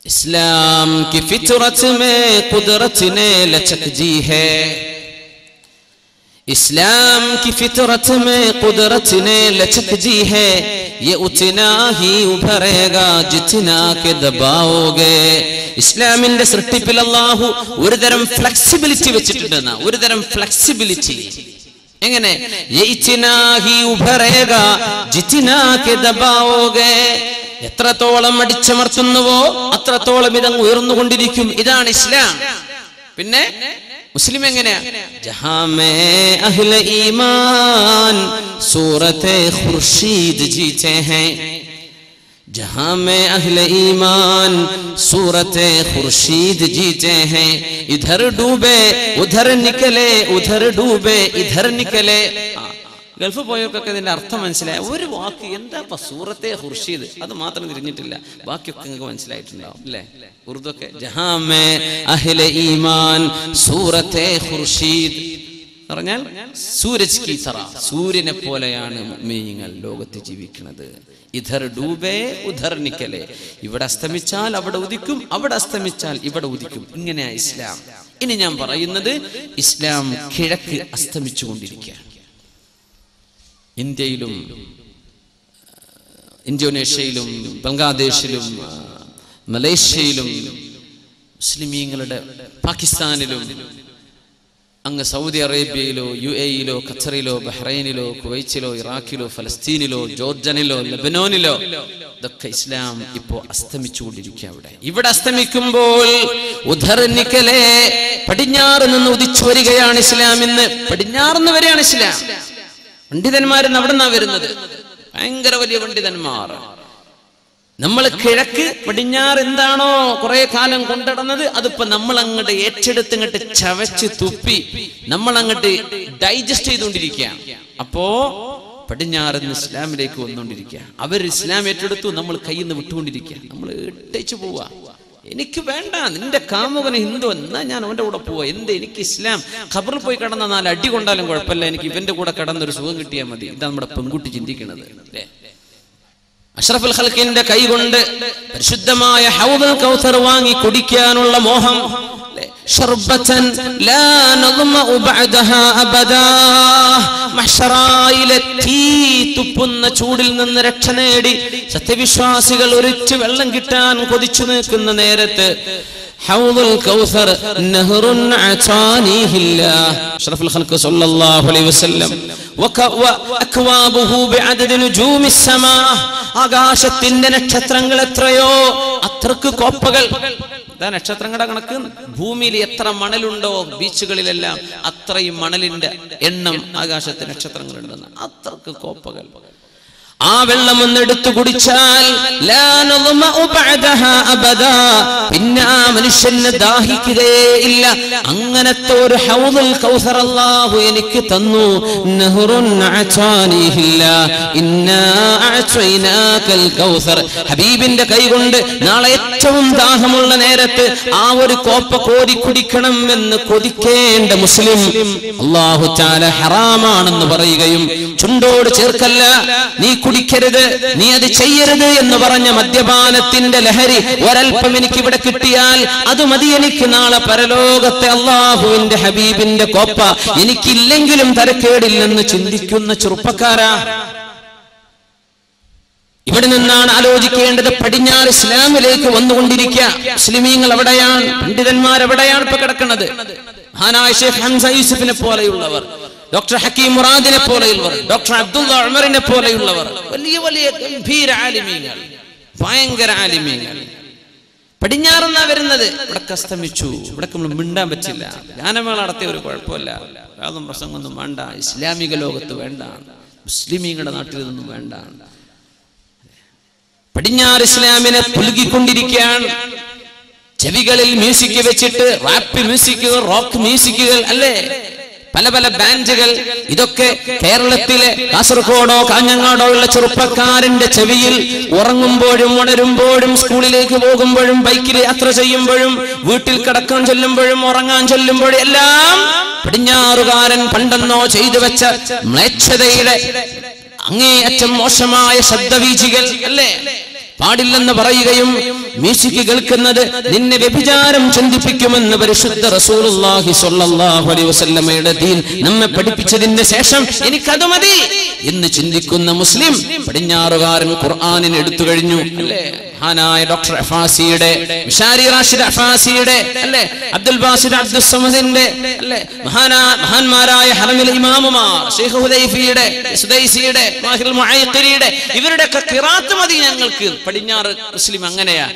इस्लाम की फितरत में कुदरत ने लचक दी है, इस्लाम की फितरत में कुदरत ने लचक दी है, ये उतना ही उभरेगा जितना के दबाओगे. ഇസ്ലാമിന്റെ സൃഷ്ടിപ്പിൽ അല്ലാഹു ഒരുതരം ഫ്ലെക്സിബിലിറ്റി വെച്ചിട്ടുണ്ട്. ഒരുതരം ഫ്ലെക്സിബിലിറ്റി എങ്ങനെ? ഇത്നാ ഹി ഉഭരേഗാ ജിത്നാ കെ ദബാഓഗേ. എത്രത്തോളം അടിച്ചമർത്തുന്നുവോ അത്രത്തോളം ഇതങ്ങ് ഉയർന്നുകൊണ്ടിരിക്കും. ഇതാണ് ഇസ്ലാം. പിന്നെ മുസ്ലിം എങ്ങനെയാ? ജഹാ മേ അഹ്ലെ ഈമാൻ സൂറത്തെ ഖുർശീദ് ജീത്തെ ഹൈ, जहां में अहले ईमान सूरते खुर्शीद जीते हैं. इधर डूबे उधर निकले, उधर डूबे इधर निकले. ഗൾഫ് പോയവർക്കൊക്കെ ഇതിന്റെ അർത്ഥം മനസ്സിലായ ഒരു വാക്ക് എന്താ സൂറത്തെ ഖുർശീദ്, അത് മാത്രം തിരിഞ്ഞിട്ടില്ല, ബാക്കിയൊക്കെ നിങ്ങൾക്ക് മനസ്സിലായിട്ടുണ്ടാവും അല്ലേ? ഉറുദു ഒക്കെ ജഹാ മേ അഹ്ലെ ഈമാൻ സൂറത്തെ ഖുർശീദ് പറഞ്ഞാൽ സൂരജ് കി തറ, സൂര്യനെ പോലെയാണ് മുഅ്മിനീങ്ങൾ ലോകത്ത് ജീവിക്കുന്നത്. ഇധർ ഡൂബേ ഉധർ നിക്കലേ, ഇവിടെ അസ്തമിച്ചാൽ അവിടെ ഉദിക്കും, അവിടെ അസ്തമിച്ചാൽ ഇവിടെ ഉദിക്കും. ഇങ്ങനെയാ ഇസ്ലാം. ഇനി ഞാൻ പറയുന്നത് ഇസ്ലാം കിഴക്ക് അസ്തമിച്ചുകൊണ്ടിരിക്കുകയാണ്. ഇന്ത്യയിലും ഇന്തോനേഷ്യയിലും ബംഗ്ലാദേശിലും മലേഷ്യയിലും മുസ്ലിമീങ്ങളുടെ പാകിസ്ഥാനിലും അങ്ങ് സൗദി അറേബ്യയിലോ യു എയിലോ ഖത്തറിലോ ബഹ്റൈനിലോ കുവൈറ്റിലോ ഇറാഖിലോ ഫലസ്തീനിലോ ജോർഡനിലോ ലെബനോനിലോ ഇതൊക്കെ ഇസ്ലാം ഇപ്പോ അസ്തമിച്ചുകൊണ്ടിരിക്കുക. ഇവിടെ അസ്തമിക്കുമ്പോൾ ഉധർ നിക്കലേ, പടിഞ്ഞാറ് നിന്ന് ഉദിച്ചു വരികയാണ് ഇസ്ലാം. ഇന്ന് പടിഞ്ഞാറുന്ന് വരെയാണ് ഇസ്ലാം. പണ്ഡിതന്മാരെന്ന് അവിടെ നിന്നാ വരുന്നത്, ഭയങ്കര വലിയ പണ്ഡിതന്മാർ. നമ്മൾ കിഴക്ക് പടിഞ്ഞാറ് എന്താണോ കുറെ കാലം കൊണ്ടിടുന്നത് അതിപ്പോ നമ്മൾ അങ്ങോട്ട് ഏറ്റെടുത്ത് ഇങ്ങോട്ട് ചവച്ച് തുപ്പി നമ്മൾ അങ്ങോട്ട് ഡൈജസ്റ്റ് ചെയ്തുകൊണ്ടിരിക്കുകയാണ്. അപ്പോ പടിഞ്ഞാറിന്ന് ഇസ്ലാമിലേക്ക് വന്നുകൊണ്ടിരിക്കുക. അവർ ഇസ്ലാം ഏറ്റെടുത്തു, നമ്മൾ കയ്യിൽ നിന്ന് വിട്ടുകൊണ്ടിരിക്കുക. നമ്മൾ ഇട്ടേച്ചു പോവാ. എനിക്ക് വേണ്ട, നിന്റെ കാമുകന് ഹിന്ദു, എന്നാ ഞാൻ അവന്റെ കൂടെ പോവാ. എന്ത് എനിക്ക് ഇസ്ലാം? ഖബറിൽ പോയി കിടന്ന 4 അടി കൊണ്ടാലും കുഴപ്പമില്ല, എനിക്ക് ഇവന്റെ കൂടെ കിടന്നൊരു സുഖം കിട്ടിയാൽ മതി. ഇതാ നമ്മുടെ പെൺകുട്ടി ചിന്തിക്കുന്നത് അല്ലേ? അഷ്റഫുൽ ഖൽഖിന്റെ കൈകൊണ്ട് പരിശുദ്ധമായ ഹൗദുൽ കൗസർ വാങ്ങി കുടിക്കാനുള്ള മോഹം. ശർബതൻ ലാ നദ്മഉ ബഅദഹാ അബദാ. മഹ്ശറായിലെ തീ തുപ്പുന്ന ചൂടിൽ നിന്ന് രക്ഷ നേടി സത്യവിശ്വാസികൾ ഒരിറ്റ് വെള്ളം കിട്ടാൻ കൊതിച്ചു നിൽക്കുന്ന നേരത്ത് ഹൗദുൽ കൗസർ നഹറുൻ അതാനിഹില്ലാഹ് അഷ്റഫുൽ ഖൽഖ് സല്ലല്ലാഹു അലൈഹി വസല്ലം വഅക്വാബുഹു ബിഅദദി നുജൂമിസ് സമാ. ആകാശത്തിന്റെ നക്ഷത്രങ്ങൾ എത്രയോ അത്രക്ക് കോപ്പകൾ. നക്ഷത്രങ്ങളുടെ കണക്ക് ഭൂമിയിൽ എത്ര മണലുണ്ടോ ബീച്ചുകളിലെല്ലാം അത്രയും മണലിന്റെ എണ്ണം ആകാശത്തെ നക്ഷത്രങ്ങളുണ്ടെന്ന്, അത്രക്ക് കോപ്പകൾ. ആ വെള്ളം ഒന്നെടുത്തു കുടിച്ചാൽ പിന്നെ ആ മനുഷ്യന് ദാഹിക്കുകയില്ല. അങ്ങനത്തെ ഒരു ഹൗദുൽ കൗസർ അല്ലാഹു എനിക്ക് തന്നു. നഹറുൻ ഹബീബിന്റെ കൈകൊണ്ട് നാളെ ഏറ്റവും ദാഹമുള്ള നേരത്ത് ആ ഒരു കോപ്പ കോരി കുടിക്കണം എന്ന് കൊതിക്കേണ്ട മുസ്ലിം അല്ലാഹു തആല ഹറാമാണെന്ന് പറയുകയും ചുണ്ടോട് ചേർക്കല്ല, നീ കുടിക്കരുത്, നീ അത് ചെയ്യരുത് എന്ന് പറഞ്ഞ മദ്യപാനത്തിന്റെ ലഹരി ഒരൽപ്പം എനിക്ക് ഇവിടെ കിട്ടിയാൽ അത് മതി എനിക്ക് നാളെ പരലോകത്തെ അല്ലാഹുവിന്റെ ഹബീബിന്റെ കോപ്പ എനിക്കില്ലെങ്കിലും തരക്കേടില്ലെന്ന് ചിന്തിക്കുന്ന ചെറുപ്പക്കാരാ. ഇവിടെ നിന്നാണ് ആലോചിക്കേണ്ടത്. പടിഞ്ഞാറ് ഇസ്ലാമിലേക്ക് വന്നുകൊണ്ടിരിക്കുക. മുസ്ലിമീങ്ങൾ എവിടെയാണ്? പണ്ഡിതന്മാർ എവിടെയാണ് ഇപ്പൊ കിടക്കുന്നത്? മഹാനായ ശൈഖ് ഹംസ യൂസുഫിനെ പോലെയുള്ളവർ, ഡോക്ടർ ഹക്കീം മുറാദിനെ പോലെയുള്ളവർ, ഡോക്ടർ അബ്ദുള്ള ഉമറിനെ പോലെയുള്ളവർ, വലിയ വലിയ ഗംഭീര ആലിമീങ്ങൾ, ഭയങ്കര ആലിമീങ്ങൾ പടിഞ്ഞാറെന്നാ വരുന്നത്. ഇവിടെ അസ്തമിച്ചു. ഇവിടെ നമ്മൾ മിണ്ടാൻ പറ്റില്ല. ഗാനമേള നടത്തിയ ഒരു കുഴപ്പമില്ല, യാതൊന്നും പ്രസംഗമൊന്നും വേണ്ട, ഇസ്ലാമിക ലോകത്ത് വേണ്ട, മുസ്ലിമീങ്ങളുടെ നാട്ടിൽ ഇതൊന്നും വേണ്ട. പടിഞ്ഞാറ് ഇസ്ലാമിനെ പുലുകിക്കൊണ്ടിരിക്കുകയാണ്. ചെവികളിൽ മ്യൂസിക് വെച്ചിട്ട് റാപ്പ് മ്യൂസിക്കുകൾ, റോക്ക് മ്യൂസിക്കുകൾ അല്ലേ, പല പല ബാൻഡുകൾ. ഇതൊക്കെ കേരളത്തിലെ കാസർഗോഡോ കാഞ്ഞങ്ങാടോ ഉള്ള ചെറുപ്പക്കാരന്റെ ചെവിയിൽ ഉറങ്ങുമ്പോഴും ഉണരുമ്പോഴും സ്കൂളിലേക്ക് പോകുമ്പോഴും ബൈക്കിൽ യാത്ര ചെയ്യുമ്പോഴും വീട്ടിൽ കിടക്കാൻ ചൊല്ലുമ്പോഴും ഉറങ്ങാൻ ചൊല്ലുമ്പോഴും എല്ലാം പടിഞ്ഞാറുകാരൻ പണ്ടെന്നോ ചെയ്തു വെച്ച മ്ലേച്ഛതയുടെ അങ്ങേയറ്റം മോശമായ ശബ്ദവീചികൾ അല്ലേ, പാടില്ലെന്ന് പറയുകയും മ്യൂസിക് കേൾക്കുന്നത് നിന്നെ വ്യഭിചാരം ചിന്തിപ്പിക്കുമെന്ന് പരിശുദ്ധ റസൂലുള്ളാഹി സ്വല്ലല്ലാഹു അലൈഹി വസല്ലമയുടെ ദീൻ നമ്മെ പഠിപ്പിച്ചതിന്റെ ശേഷം എനിക്കത് മതി എന്ന് ചിന്തിക്കുന്ന മുസ്ലിം പടിഞ്ഞാറുകാരൻ ഖുർആനിനെ എടുത്തു കഴിഞ്ഞു അല്ലേ? മഹാനായ ഡോക്ടർ അഫാസിയുടെ, മിഷാരി റാഷിദ് അഫാസിയുടെ അല്ലേ, അബ്ദുൽ ബാസിദ് അബ്ദുൽ സമദിന്റെ അല്ലേ, മഹാന്മാരായ ഹറമിൽ ഇമാമുമാർ ശൈഖ് ഹുദൈഫിയുടെ, സുദൈസിയുടെ, മാഹിൽ മുഅയ്ഖിരിയുടെ ഇവരുടെ ഖിറാത്ത് മതി ഞങ്ങൾക്ക്. പടിഞ്ഞാറ് മുസ്ലിം അങ്ങനെയാ.